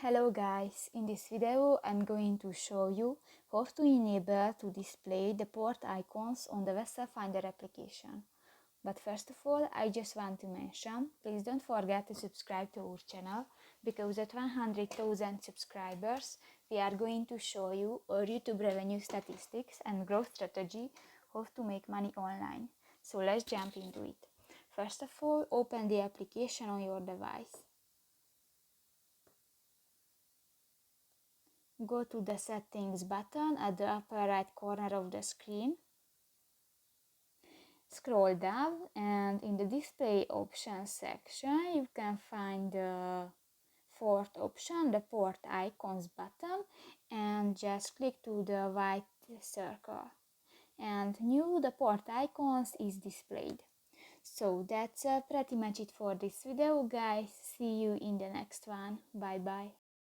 Hello guys, in this video I'm going to show you how to enable to display the port icons on the VesselFinder application. But first of all, I just want to mention, please don't forget to subscribe to our channel, because at 100,000 subscribers we are going to show you our YouTube revenue statistics and growth strategy, how to make money online. So let's jump into it. First of all, open the application on your device. Go to the settings button at the upper right corner of the screen. Scroll down and in the display options section you can find the fourth option, the port icons button, and just click to the white circle. And new the port icons is displayed. So that's pretty much it for this video guys. See you in the next one. Bye bye.